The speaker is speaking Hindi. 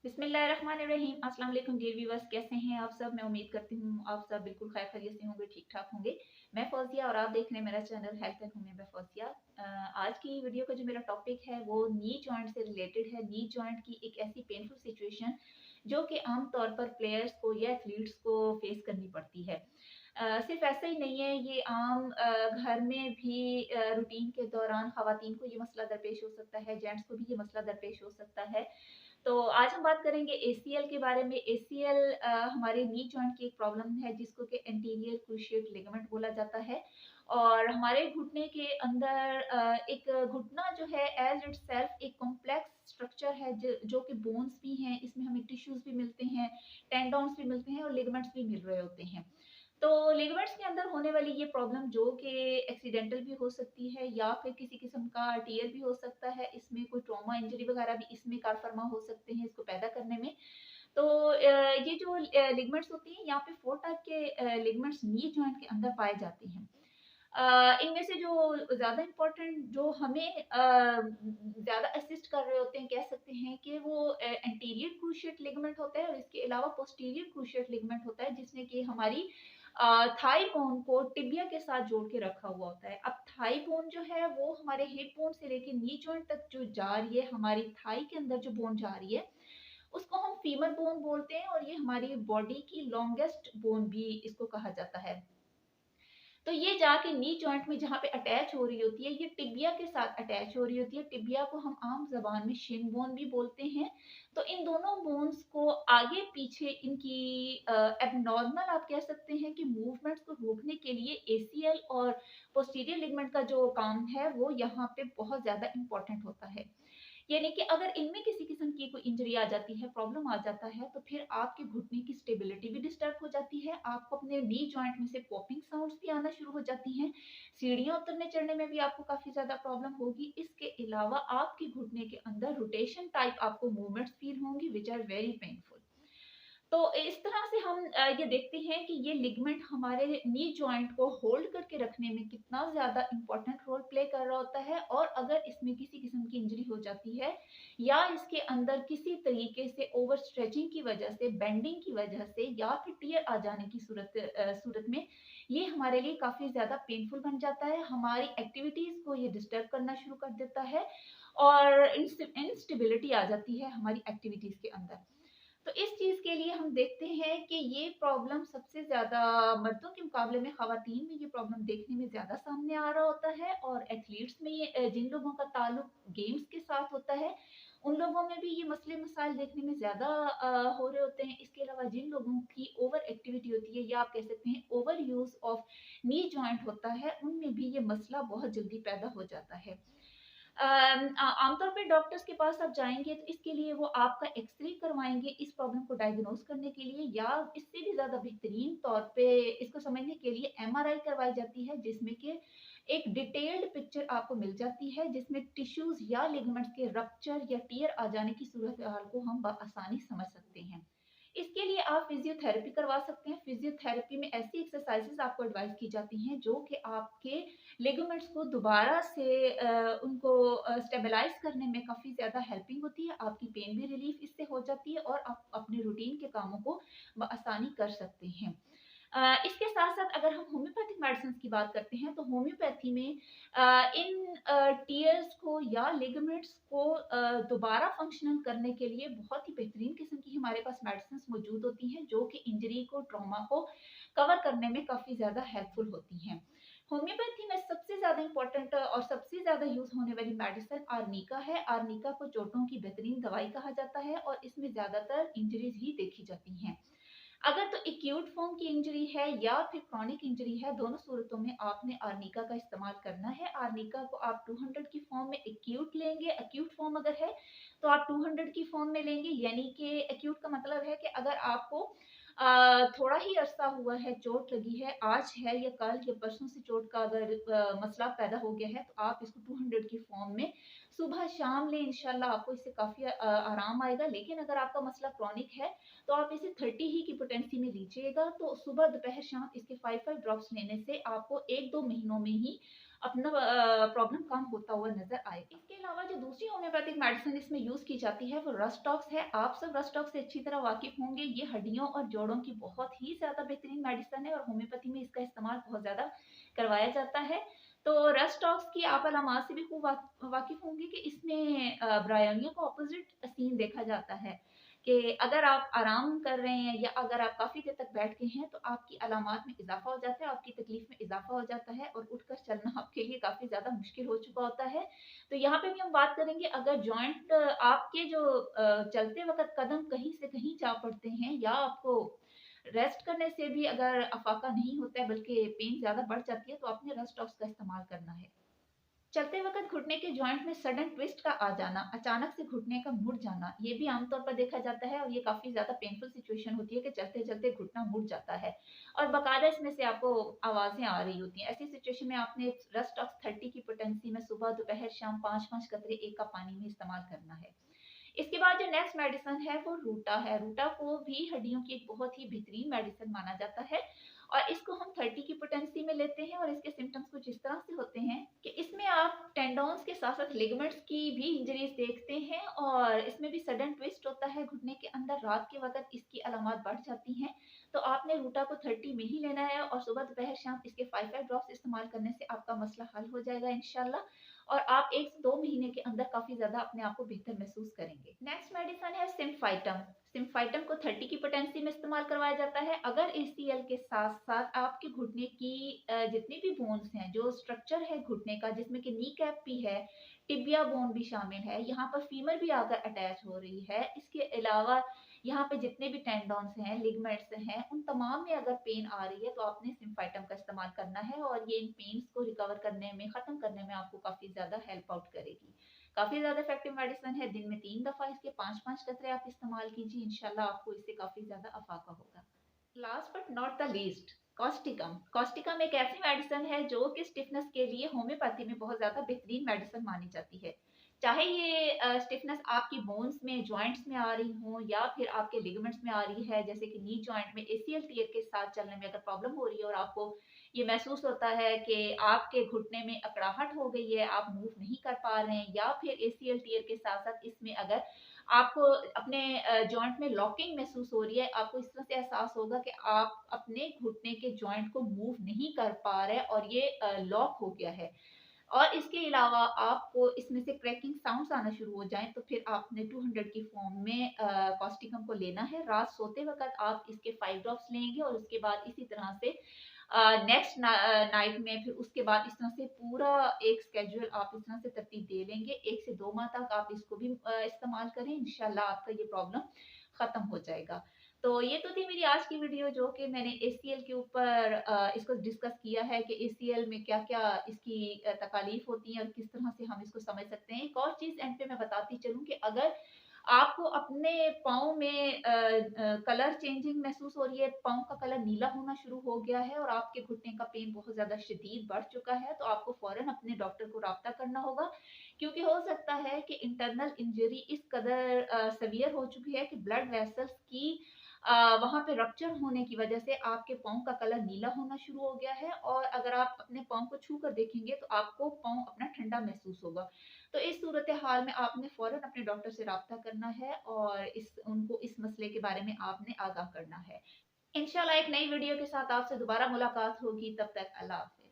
बिस्मिल्लाहिर्रहमानिर्रहीम। अस्सलाम वालेकुम डियर व्यूअर्स, कैसे हैं आप सब। मैं उम्मीद करती हूँ आप सब बिल्कुल खैर खैरियत से होंगे, ठीक ठाक होंगे। मैं फौजिया और आप देख रहे हैं मेरा channel health and home by Fauzia. आज की वीडियो का जो मेरा टॉपिक है वो नी जॉइंट से रिलेटेड है। नी जॉइंट की एक ऐसी पेनफुल सिचुएशन जो कि आमतौर पर प्लेयर्स को या एथलीट्स को फेस करनी पड़ती है। सिर्फ ऐसा ही नहीं है, ये आम घर में भी रूटीन के दौरान खवातीन को ये मसला दरपेश हो सकता है, जेंट्स को भी ये मसला दरपेश हो सकता है। तो आज हम बात करेंगे एसीएल के बारे में। एसीएल हमारे नी जॉइंट की एक प्रॉब्लम है जिसको कि एंटीरियर क्रूशिएट लिगामेंट बोला जाता है। और हमारे घुटने के अंदर एक घुटना जो है एज इटसेल्फ एक कॉम्प्लेक्स स्ट्रक्चर है जो कि बोन्स भी हैं, इसमें हमें टिश्यूज भी मिलते हैं, टेंडोन्स भी मिलते हैं और लिगामेंट्स भी मिल रहे होते हैं। तो लिगामेंट्स के अंदर होने वाली ये प्रॉब्लम जो कि एक्सीडेंटल भी हो सकती है या फिर किसी किस्म का टीयर भी हो सकता है, इसमें कोई ट्रॉमा इंजरी वगैरह भी इसमें कार फरमा हो सकते हैं इसको पैदा करने में। तो ये जो लिगामेंट्स होती हैं, यहाँ पे 4 टाइप के लिगामेंट्स नी जॉइंट के अंदर पाए जाते हैं। इनमें से जो ज़्यादा इम्पोर्टेंट जो हमें ज़्यादा असिस्ट कर रहे होते हैं, कह सकते हैं कि वो एंटीरियर क्रूशिएट लिगामेंट होता है और इसके अलावा पोस्टीरियर क्रूशिएट लिगामेंट होता है, जिसने कि हमारी थाई बोन को टिबिया के साथ जोड़ के रखा हुआ होता है। अब थाई बोन जो है वो हमारे हिप बोन से लेके नी जॉइंट तक जो जा रही है, हमारी थाई के अंदर जो बोन जा रही है, उसको हम फीमर बोन बोलते हैं और ये हमारी बॉडी की लॉन्गेस्ट बोन भी इसको कहा जाता है। तो ये जाके नी जॉइंट में जहाँ पे अटैच हो रही होती है, ये टिबिया के साथ अटैच हो रही होती है। टिबिया को हम आम जबान में शिन बोन भी बोलते हैं। तो इन दोनों बोन्स को आगे पीछे इनकी एबनॉर्मल आप कह सकते हैं कि मूवमेंट्स को रोकने के लिए एसीएल और पोस्टीरियर लिगामेंट का जो काम है वो यहाँ पे बहुत ज्यादा इंपॉर्टेंट होता है। यानी कि अगर इनमें किसी किस्म की कोई इंजरी आ जाती है, प्रॉब्लम आ जाता है, तो फिर आपके घुटने की स्टेबिलिटी भी डिस्टर्ब हो जाती है। आपको अपने नी जॉइंट में से पॉपिंग साउंड्स भी आना शुरू हो जाती हैं। सीढ़ियाँ उतरने चढ़ने में भी आपको काफ़ी ज़्यादा प्रॉब्लम होगी। इसके अलावा आपके घुटने के अंदर रोटेशन टाइप आपको मूवमेंट्स फील होंगी विच आर वेरी पेनफुल। तो इस तरह से हम ये देखते हैं कि ये लिगामेंट हमारे नी जॉइंट को होल्ड करके रखने में कितना ज़्यादा इम्पोर्टेंट रोल प्ले कर रहा होता है। और अगर इसमें किसी किस्म की इंजरी हो जाती है या इसके अंदर किसी तरीके से ओवर स्ट्रेचिंग की वजह से, बेंडिंग की वजह से या फिर टियर आ जाने की सूरत में ये हमारे लिए काफ़ी ज़्यादा पेनफुल बन जाता है। हमारी एक्टिविटीज़ को ये डिस्टर्ब करना शुरू कर देता है और इंस्टेबिलिटी आ जाती है हमारी एक्टिविटीज़ के अंदर। तो इस चीज़ के लिए हम देखते हैं कि ये प्रॉब्लम सबसे ज़्यादा मर्दों के मुकाबले में ख़वातीन में ये प्रॉब्लम देखने में ज़्यादा सामने आ रहा होता है। और एथलीट्स में ये जिन लोगों का ताल्लुक गेम्स के साथ होता है, उन लोगों में भी ये मसले मसाइल देखने में ज़्यादा हो रहे होते हैं। इसके अलावा जिन लोगों की ओवर एक्टिविटी होती है या आप कह सकते हैं over use of knee joint होता है, उनमें भी ये मसला बहुत जल्दी पैदा हो जाता है। आमतौर पे डॉक्टर्स के पास आप जाएँगे तो इसके लिए वो आपका एक्स-रे करवाएँगे इस प्रॉब्लम को डायग्नोज़ करने के लिए, या इससे भी ज़्यादा बेहतरीन तौर पे इसको समझने के लिए एमआरआई करवाई जाती है, जिसमें कि एक डिटेल्ड पिक्चर आपको मिल जाती है, जिसमें टिश्यूज़ या लिगामेंट्स के रप्चर या टियर आ जाने की सूरत-ए-हाल को हम बआसानी समझ सकते हैं। इसके लिए आप फिज़ियोथेरेपी करवा सकते हैं। फिज़ियोथेरेपी में ऐसी एक्सरसाइज़ेज़ आपको एडवाइस की जाती हैं जो कि आपके लिगामेंट्स को दोबारा से उनको स्टेबलाइज़ करने में काफ़ी ज़्यादा हेल्पिंग होती है। आपकी पेन भी रिलीफ़ इससे हो जाती है और आप अपने रूटीन के कामों को बआसानी कर सकते हैं। इसके साथ-साथ अगर हम होम्योपैथिक मेडिसिन्स की बात करते हैं, तो होम्योपैथी में इन टियर्स को या लिगामेंट्स को दोबारा फंक्शनल करने के लिए बहुत ही बेहतरीन किस्म की हमारे पास मेडिसिन्स मौजूद होती हैं, जो कि इंजरी को, ट्रॉमा को कवर करने में काफ़ी ज़्यादा हेल्पफुल होती हैं। होम्योपैथी में सबसे ज़्यादा इम्पोर्टेंट और सबसे ज़्यादा यूज़ होने वाली मेडिसिन आर्निका है। आर्निका को चोटों की बेहतरीन दवाई कहा जाता है और इसमें ज़्यादातर इंजरीज़ ही देखी जाती हैं। अगर तो एक्यूट फॉर्म की इंजरी है या फिर क्रॉनिक इंजरी है, दोनों सूरतों में आपने आर्निका का इस्तेमाल करना है। आर्निका को आप 200 की फॉर्म में एक्यूट लेंगे, एक्यूट फॉर्म अगर है तो आप 200 की फॉर्म में लेंगे। यानी कि एक्यूट का मतलब है कि अगर आपको थोड़ा ही अरसा हुआ है, चोट लगी है, आज है या कल या परसों से चोट का अगर मसला पैदा हो गया है, तो आप इसको 200 की फॉर्म में सुबह शाम लें, इंशाल्लाह आपको इससे काफ़ी आराम आएगा। लेकिन अगर आपका मसला क्रॉनिक है तो आप इसे 30 ही की पोटेंसी में लीजिएगा। तो सुबह, दोपहर, शाम इसके 5-5 ड्रॉप्स लेने से आपको 1-2 महीनों में ही अपना प्रॉब्लम कम होता हुआ नजर आए। इसके अलावा जो दूसरी होम्योपैथिक मेडिसिन इसमें यूज की जाती है वो रस्टॉक्स है। आप सब रस्टॉक्स से अच्छी तरह वाकिफ होंगे। ये हड्डियों और जोड़ों की बहुत ही ज्यादा बेहतरीन मेडिसिन है और होम्योपैथी में इसका इस्तेमाल बहुत ज्यादा करवाया जाता है। तो रस्टॉक्स की आप अलामात से भी खूब वाकिफ होंगे कि इसमें ब्रायोनिया का ऑपोजिट सीन देखा जाता है कि अगर आप आराम कर रहे हैं या अगर आप काफ़ी देर तक बैठ गए हैं तो आपकी अलामात में इजाफा हो जाता है, आपकी तकलीफ में इजाफा हो जाता है और उठकर चलना आपके लिए काफ़ी ज़्यादा मुश्किल हो चुका होता है। तो यहाँ पे भी हम बात करेंगे, अगर जॉइंट आपके जो चलते वक़्त कदम कहीं से कहीं जा पड़ते हैं या आपको रेस्ट करने से भी अगर अफ़ाका नहीं होता है बल्कि पेन ज़्यादा बढ़ जाती है तो आपने रेस्टॉक्स का इस्तेमाल करना है। चलते वक़्त घुटने के जॉइंट में सडन ट्विस्ट का आ जाना, अचानक से घुटने का मुड़ जाना, ये भी आमतौर पर देखा जाता है और ये काफ़ी ज़्यादा पेनफुल सिचुएशन होती है कि चलते-चलते घुटना मुड़ जाता है और बाकायदा इसमें से आपको आवाज़ें आ रही होती हैं। ऐसी सिचुएशन में आपने रस्टॉक्स 30 की पोटेंसी में सुबह, दोपहर, शाम 5-5 कतरे एक कप पानी में इस्तेमाल करना है। इसके बाद जो नेक्स्ट मेडिसिन है वो रूटा है। रूटा को भी हड्डियों की एक बहुत ही बेहतरीन मेडिसिन माना जाता है और इसको हम 30 की पोटेंसी में लेते हैं और इसके सिम्टम्स कुछ इस तरह से होते हैं कि इसमें आप टेंडोन्स के साथ साथ लिगामेंट्स की भी इंजरीज देखते हैं और इसमें भी सडन ट्विस्ट होता है घुटने के अंदर। रात के वक्त इसकी अलामत बढ़ जाती हैं। तो आपने रूटा को 30 में ही लेना है और सुबह दोपहर शाम इसके 5-5 ड्रॉप्स इस्तेमाल करने से आपका मसला हल हो जाएगा इंशाल्लाह और आप 1 से 2 महीने के अंदर काफ़ी ज़्यादा अपने आप को बेहतर महसूस करेंगे। नेक्स्ट मेडिसिन है सिम्फाइटम। सिम्फाइटम को 30 की पोटेंसी में इस्तेमाल करवाया जाता है। अगर एसीएल के साथ-साथ आपके घुटने की जितनी भी बोन्स हैं, जो स्ट्रक्चर है घुटने का जिसमें कि नी कैप भी है, टिबिया बोन भी शामिल है, यहाँ पर फीमर भी आकर अटैच हो रही है। इसके अलावा यहाँ पे जितने भी टेंडोन्स हैं, लिगामेंट्स हैं, उन तमाम में अगर पेन आ रही है तो आपने सिम्फाइटम का इस्तेमाल करना है और ये इन पेन्स को रिकवर करने में, ख़त्म करने में आपको काफ़ी ज़्यादा हेल्प आउट करेगी। काफ़ी ज़्यादा इफेक्टिव मेडिसिन है। दिन में 3 दफ़ा इसके 5-5 कतरे आप इस्तेमाल कीजिए, इंशाल्लाह आपको इससे काफ़ी ज़्यादा अफ़ाका होगा। Last but not the least, Causticum. Causticum एक ऐसी मेडिसिन है जो कि स्टिफनेस के लिए होम्योपैथी में बहुत ज़्यादा बेहतरीन मेडिसिन मानी जाती है। चाहे ये स्टिफनेस आपकी बोन्स में, जॉइंट्स में आ रही हो या फिर आपके लिगामेंट्स में आ रही है, जैसे कि नी जॉइंट में एसीएल टियर के साथ चलने में अगर प्रॉब्लम हो रही है और आपको ये महसूस होता है कि आपके घुटने में अकड़ाहट हो गई है, आप मूव नहीं कर पा रहे हैं या फिर एसीएल टियर के साथ-साथ इसमें अगर आपको अपने जॉइंट में लॉकिंग महसूस हो रही है, आपको इस तरह से एहसास होगा कि आप अपने घुटने के जॉइंट को मूव नहीं कर पा रहे और ये लॉक हो गया है और इसके अलावा आपको इसमें से क्रैकिंग साउंड्स आना शुरू हो जाएँ, तो फिर आपने 200 की फॉर्म में कॉस्टिकम को लेना है। रात सोते वक़्त आप इसके 5 ड्रॉप्स लेंगे और उसके बाद इसी तरह से नेक्स्ट नाइट में फिर उसके बाद इस तरह से पूरा एक स्केड्यूल आप इस तरह से तरतीब दे लेंगे। 1 से 2 माह तक आप इसको भी इस्तेमाल करें, इंशाल्लाह आपका ये प्रॉब्लम खत्म हो जाएगा। तो ये तो थी मेरी आज की वीडियो जो कि मैंने एसीएल के ऊपर इसको डिस्कस किया है कि एसीएल में क्या-क्या इसकी तकालीफ होती हैं और किस तरह से हम इसको समझ सकते हैं। एक और चीज़ एंड पे मैं बताती चलूँ कि अगर आपको अपने पाँव में कलर चेंजिंग महसूस हो रही है, पाँव का कलर नीला होना शुरू हो गया है और आपके घुटने का पेन बहुत ज़्यादा शदीद बढ़ चुका है, तो आपको फ़ौरन अपने डॉक्टर को राब्ता करना होगा। क्योंकि हो सकता है कि इंटरनल इंजरी इस कदर सीवियर हो चुकी है कि ब्लड वेसल्स की वहाँ पे रप्चर होने की वजह से आपके पाँव का कलर नीला होना शुरू हो गया है और अगर आप अपने पाँव को छू कर देखेंगे तो आपको पाँव अपना ठंडा महसूस होगा। तो इस सूरत हाल में आपने फ़ौरन अपने डॉक्टर से राब्ता करना है और उनको इस मसले के बारे में आपने आगाह करना है। इंशाल्लाह एक नई वीडियो के साथ आपसे दोबारा मुलाकात होगी, तब तक अल्लाह हाफ़िज़।